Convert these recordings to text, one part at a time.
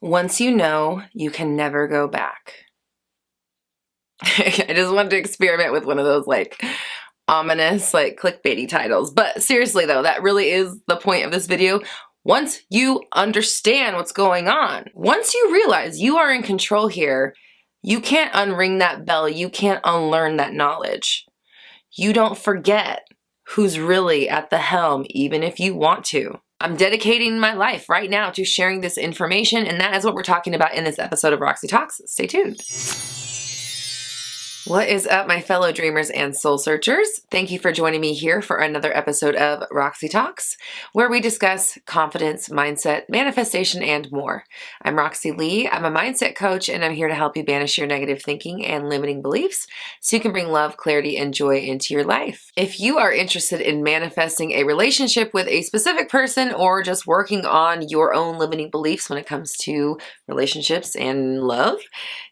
Once you know, you can never go back. I just wanted to experiment with one of those ominous, clickbaity titles. But seriously though, that really is the point of this video. Once you understand what's going on, once you realize you are in control here, you can't unring that bell. You can't unlearn that knowledge. You don't forget who's really at the helm, even if you want to. I'm dedicating my life right now to sharing this information, and that is what we're talking about in this episode of Roxy Talks. Stay tuned. What is up, my fellow dreamers and soul searchers? Thank you for joining me here for another episode of Roxy Talks, where we discuss confidence, mindset, manifestation, and more. I'm Roxy Lee. I'm a mindset coach, and I'm here to help you banish your negative thinking and limiting beliefs so you can bring love, clarity, and joy into your life. If you are interested in manifesting a relationship with a specific person or just working on your own limiting beliefs when it comes to relationships and love,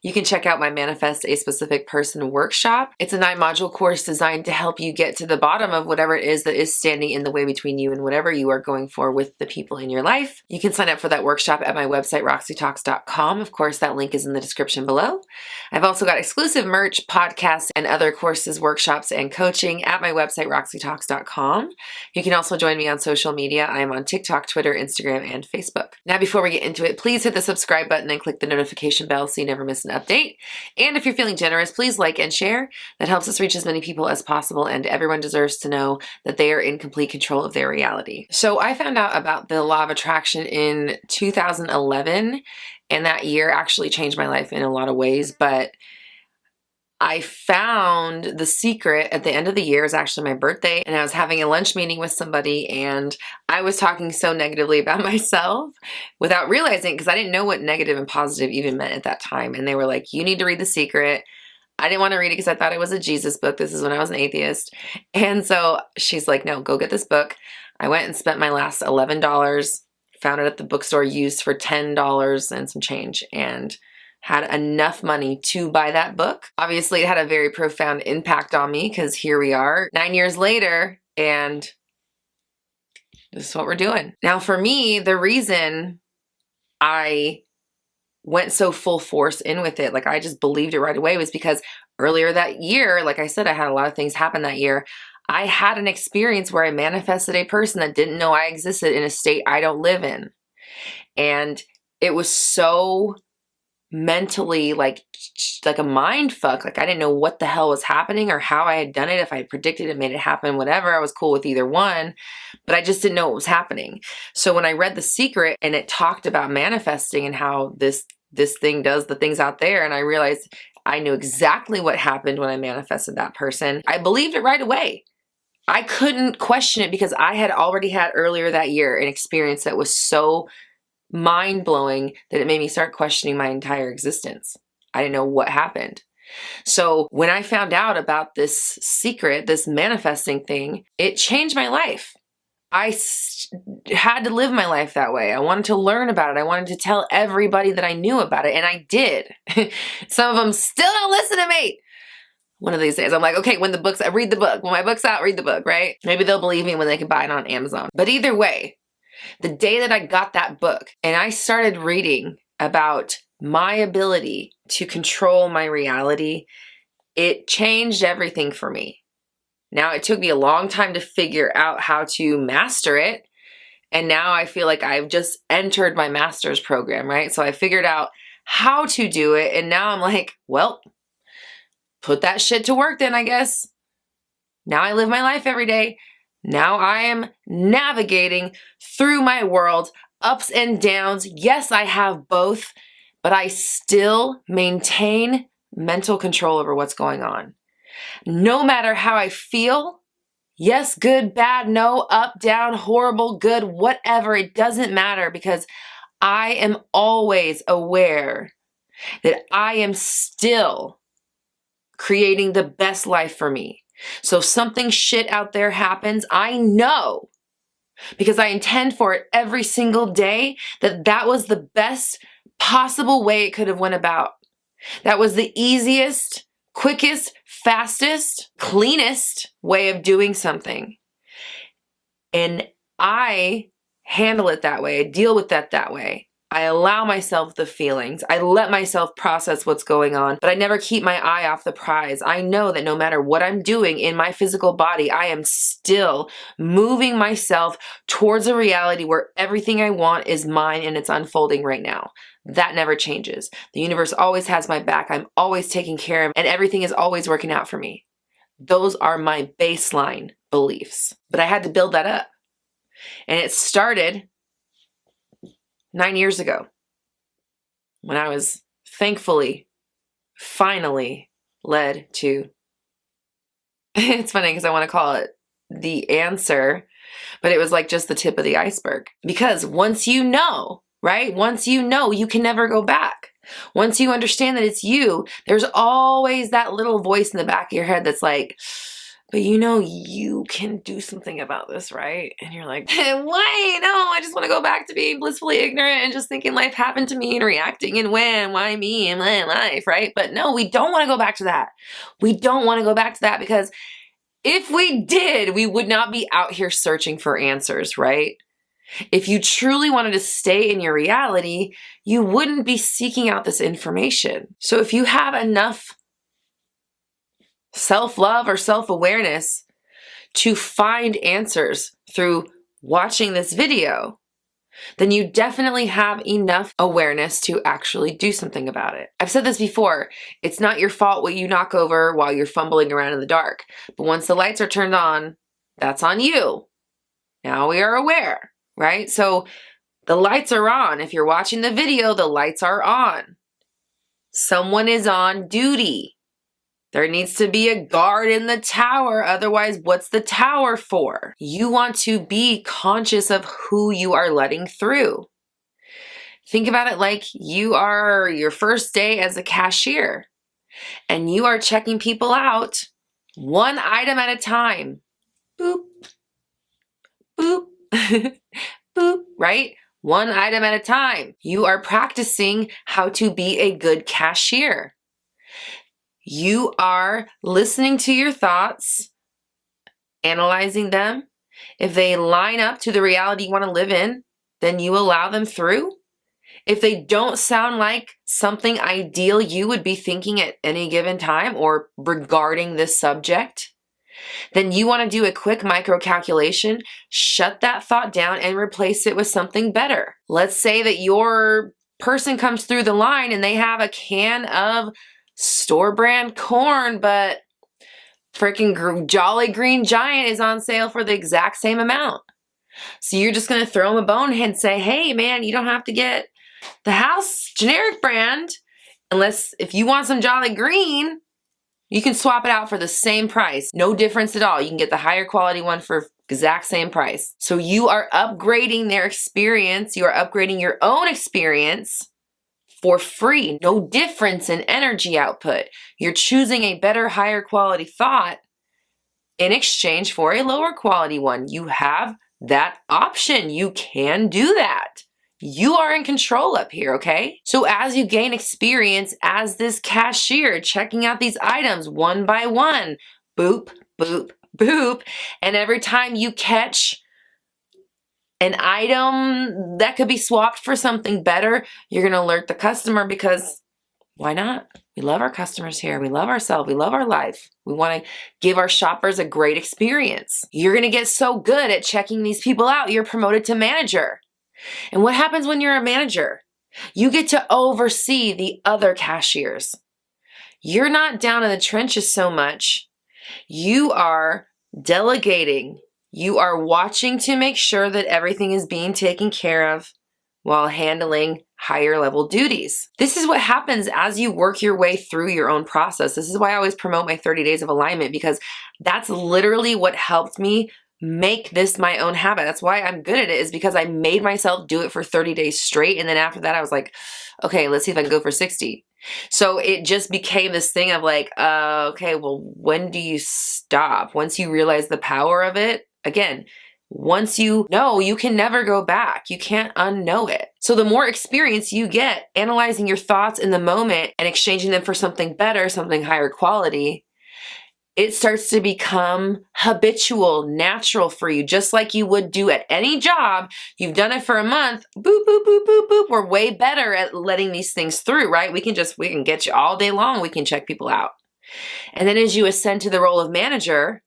you can check out my Manifest a Specific Person workshop. It's a 9-module course designed to help you get to the bottom of whatever it is that is standing in the way between you and whatever you are going for with the people in your life. You can sign up for that workshop at my website, roxytalks.com. Of course, that link is in the description below. I've also got exclusive merch, podcasts, and other courses, workshops, and coaching at my website, roxytalks.com. You can also join me on social media. I am on TikTok, Twitter, Instagram, and Facebook. Now, before we get into it, please hit the subscribe button and click the notification bell so you never miss an update. And if you're feeling generous, please like and share. That helps us reach as many people as possible, and everyone deserves to know that they are in complete control of their reality. So I found out about the law of attraction in 2011, and that year actually changed my life in a lot of ways, but I found the secret at the end of the year. It was actually my birthday, and I was having a lunch meeting with somebody, and I was talking so negatively about myself without realizing, because I didn't know what negative and positive even meant at that time. And they were like, you need to read The Secret. I didn't want to read it because I thought it was a Jesus book. This is when I was an atheist. And so she's like, no, go get this book. I went and spent my last $11, found it at the bookstore used for $10 and some change, and had enough money to buy that book. Obviously, it had a very profound impact on me because here we are 9 years later, and this is what we're doing. Now, for me, the reason I went so full force in with it, I just believed it right away, was because earlier that year, like I said, I had a lot of things happen that year. I had an experience where I manifested a person that didn't know I existed in a state I don't live in. And it was so mentally like a mind fuck. I didn't know what the hell was happening or how I had done it. If I predicted it, made it happen, whatever, I was cool with either one, but I just didn't know what was happening. So when I read The Secret and it talked about manifesting and how this thing does the things out there, and I realized I knew exactly what happened when I manifested that person, I believed it right away. I couldn't question it because I had already had earlier that year an experience that was so mind-blowing that it made me start questioning my entire existence. I didn't know what happened. So when I found out about this secret, this manifesting thing, it changed my life. I had to live my life that way. I wanted to learn about it. I wanted to tell everybody that I knew about it, and I did. Some of them still don't listen to me. One of these days, I'm like, okay, when read the book. When my book's out, read the book, right? Maybe they'll believe me when they can buy it on Amazon. But either way, the day that I got that book and I started reading about my ability to control my reality, it changed everything for me. Now, it took me a long time to figure out how to master it. And now I feel like I've just entered my master's program, right? So I figured out how to do it. And now I'm like, well, put that shit to work then, I guess. Now I live my life every day. Now I am navigating through my world, ups and downs. Yes, I have both, but I still maintain mental control over what's going on. No matter how I feel, yes, good, bad, no, up, down, horrible, good, whatever, it doesn't matter, because I am always aware that I am still creating the best life for me. So if something shit out there happens, I know, because I intend for it every single day, that was the best possible way it could have went about. That was the easiest, quickest, fastest, cleanest way of doing something. And I handle it that way. I deal with that way. I allow myself the feelings. I let myself process what's going on, but I never keep my eye off the prize. I know that no matter what I'm doing in my physical body, I am still moving myself towards a reality where everything I want is mine and it's unfolding right now. That never changes. The universe always has my back. I'm always taken care of, and everything is always working out for me. Those are my baseline beliefs. But I had to build that up. And it started 9 years ago when I was thankfully, finally led to, it's funny because I want to call it the answer, but it was like just the tip of the iceberg. Because once you know, right? Once you know, you can never go back. Once you understand that it's you, there's always that little voice in the back of your head that's like, but you know, you can do something about this, right? And you're like, why? No, I just want to go back to being blissfully ignorant and just thinking life happened to me and reacting and when, why me and my life, right? But no, we don't want to go back to that. We don't want to go back to that because if we did, we would not be out here searching for answers, right? If you truly wanted to stay in your reality, you wouldn't be seeking out this information. So if you have enough self-love or self-awareness to find answers through watching this video, then you definitely have enough awareness to actually do something about it. I've said this before, it's not your fault what you knock over while you're fumbling around in the dark. But once the lights are turned on, that's on you. Now we are aware, right? So the lights are on. If you're watching the video, the lights are on. Someone is on duty. There needs to be a guard in the tower. Otherwise, what's the tower for? You want to be conscious of who you are letting through. Think about it like you are your first day as a cashier and you are checking people out one item at a time. Boop, boop, boop, right? One item at a time. You are practicing how to be a good cashier. You are listening to your thoughts, analyzing them. If they line up to the reality you want to live in, then you allow them through. If they don't sound like something ideal you would be thinking at any given time or regarding this subject, then you want to do a quick micro calculation, shut that thought down and replace it with something better. Let's say that your person comes through the line and they have a can of store brand corn, but freaking Jolly Green Giant is on sale for the exact same amount. So you're just going to throw them a bone and say, hey man, you don't have to get the house generic brand unless if you want some Jolly Green, you can swap it out for the same price. No difference at all. You can get the higher quality one for exact same price. So you are upgrading their experience. You are upgrading your own experience for free. No difference in energy output. You're choosing a better, higher quality thought in exchange for a lower quality one. You have that option. You can do that. You are in control up here, okay? So as you gain experience as this cashier, checking out these items one by one, boop, boop, boop, and every time you catch an item that could be swapped for something better, you're going to alert the customer because why not? We love our customers here. We love ourselves. We love our life. We want to give our shoppers a great experience. You're going to get so good at checking these people out, you're promoted to manager. And what happens when you're a manager? You get to oversee the other cashiers. You're not down in the trenches so much. You are delegating. You are watching to make sure that everything is being taken care of while handling higher level duties. This is what happens as you work your way through your own process. This is why I always promote my 30 days of alignment, because that's literally what helped me make this my own habit. That's why I'm good at it, is because I made myself do it for 30 days straight. And then after that, I was like, okay, let's see if I can go for 60. So it just became this thing of like, okay, well, when do you stop? Once you realize the power of it, again, once you know, you can never go back. You can't unknow it. So the more experience you get analyzing your thoughts in the moment and exchanging them for something better, something higher quality, it starts to become habitual, natural for you, just like you would do at any job. You've done it for a month, boop, boop, boop, boop, boop. We're way better at letting these things through, right? We can get you all day long. We can check people out. And then as you ascend to the role of manager,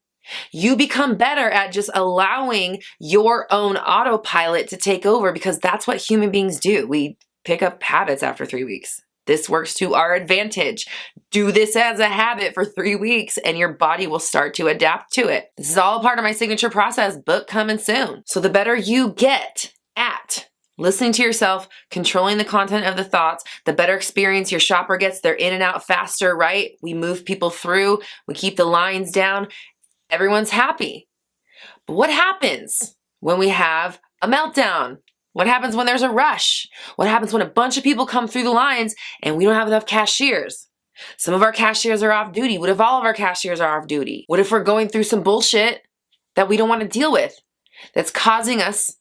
you become better at just allowing your own autopilot to take over, because that's what human beings do. We pick up habits after 3 weeks. This works to our advantage. Do this as a habit for 3 weeks and your body will start to adapt to it. This is all part of my signature process book coming soon. So the better you get at listening to yourself, controlling the content of the thoughts, the better experience your shopper gets. They're in and out faster, right? We move people through. We keep the lines down. Everyone's happy. But what happens when we have a meltdown? What happens when there's a rush? What happens when a bunch of people come through the lines and we don't have enough cashiers? Some of our cashiers are off duty. What if all of our cashiers are off duty? What if we're going through some bullshit that we don't want to deal with, that's causing us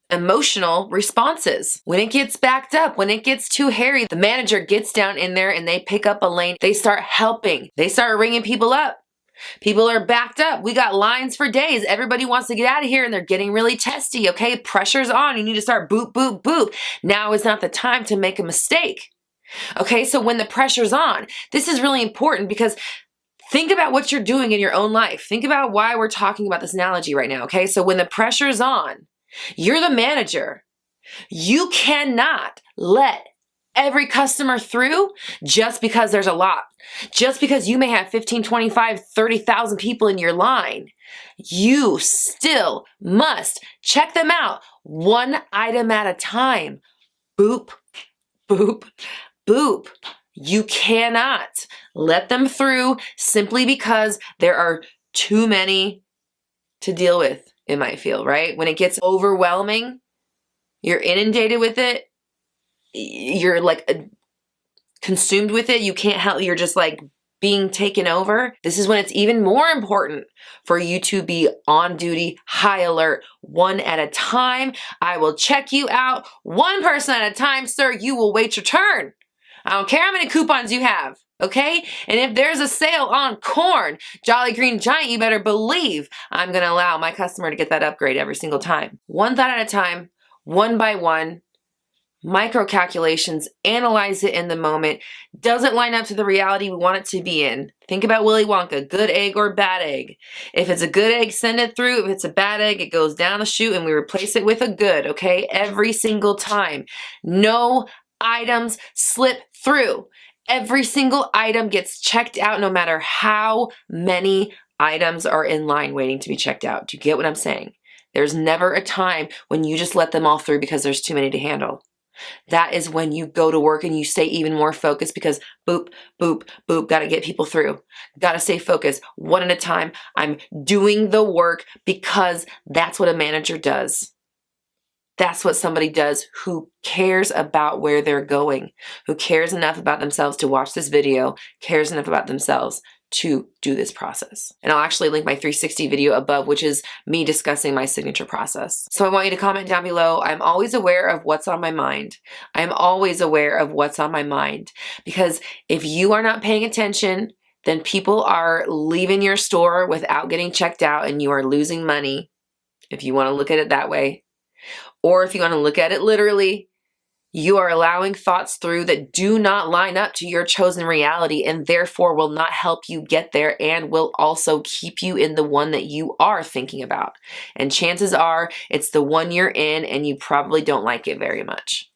emotional responses? When it gets backed up, when it gets too hairy, the manager gets down in there and they pick up a lane. They start helping. They start ringing people up. People are backed up. We got lines for days. Everybody wants to get out of here and they're getting really testy, okay? Pressure's on. You need to start boop, boop, boop. Now is not the time to make a mistake. Okay, so when the pressure's on, this is really important, because think about what you're doing in your own life. Think about why we're talking about this analogy right now, okay? So when the pressure's on, you're the manager. You cannot let every customer through just because there's a lot. Just because you may have 15, 25, 30,000 people in your line. You still must check them out one item at a time. Boop, boop, boop. You cannot let them through simply because there are too many to deal with, it might feel, right? When it gets overwhelming, you're inundated with it, you're like consumed with it, you can't help, you're just like being taken over. This is when it's even more important for you to be on duty, high alert, one at a time. I will check you out one person at a time, sir. You will wait your turn. I don't care how many coupons you have, okay? And if there's a sale on corn, Jolly Green Giant, you better believe I'm gonna allow my customer to get that upgrade every single time. One thought at a time, one by one. Micro calculations, analyze it in the moment. Does it line up to the reality we want it to be in? Think about Willy Wonka, good egg or bad egg. If it's a good egg, send it through. If it's a bad egg, it goes down the chute and we replace it with a good, okay? Every single time. No items slip through. Every single item gets checked out no matter how many items are in line waiting to be checked out. Do you get what I'm saying? There's never a time when you just let them all through because there's too many to handle. That is when you go to work and you stay even more focused, because boop, boop, boop, got to get people through. Got to stay focused one at a time. I'm doing the work because that's what a manager does. That's what somebody does who cares about where they're going, who cares enough about themselves to watch this video, cares enough about themselves to do this process. And I'll actually link my 360 video above, which is me discussing my signature process. So I want you to comment down below. I'm always aware of what's on my mind. I'm always aware of what's on my mind, because if you are not paying attention, then people are leaving your store without getting checked out and you are losing money, if you want to look at it that way. Or if you want to look at it literally, you are allowing thoughts through that do not line up to your chosen reality and therefore will not help you get there and will also keep you in the one that you are thinking about. And chances are it's the one you're in and you probably don't like it very much.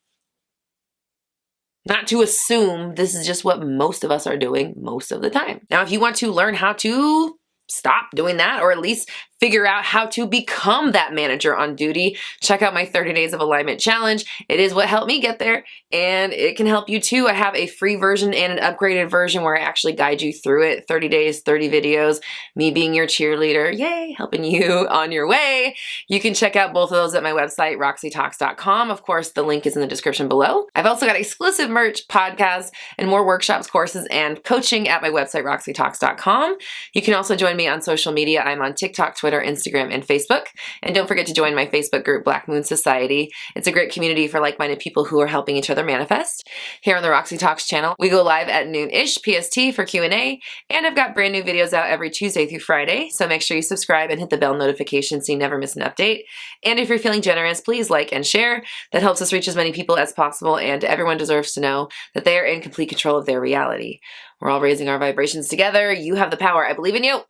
Not to assume this is just what most of us are doing most of the time. Now, if you want to learn how to stop doing that, or at least figure out how to become that manager on duty, check out my 30 Days of Alignment Challenge. It is what helped me get there, and it can help you too. I have a free version and an upgraded version where I actually guide you through it. 30 days, 30 videos, me being your cheerleader, yay, helping you on your way. You can check out both of those at my website, roxytalks.com. Of course, the link is in the description below. I've also got exclusive merch, podcasts, and more workshops, courses, and coaching at my website, roxytalks.com. You can also join me on social media. I'm on TikTok, Twitter, Twitter, Instagram, and Facebook. And don't forget to join my Facebook group, Black Moon Society. It's a great community for like-minded people who are helping each other manifest. Here on the Roxy Talks channel, we go live at noon-ish PST for Q&A, and I've got brand new videos out every Tuesday through Friday, so make sure you subscribe and hit the bell notification so you never miss an update. And if you're feeling generous, please like and share. That helps us reach as many people as possible, and everyone deserves to know that they are in complete control of their reality. We're all raising our vibrations together. You have the power. I believe in you.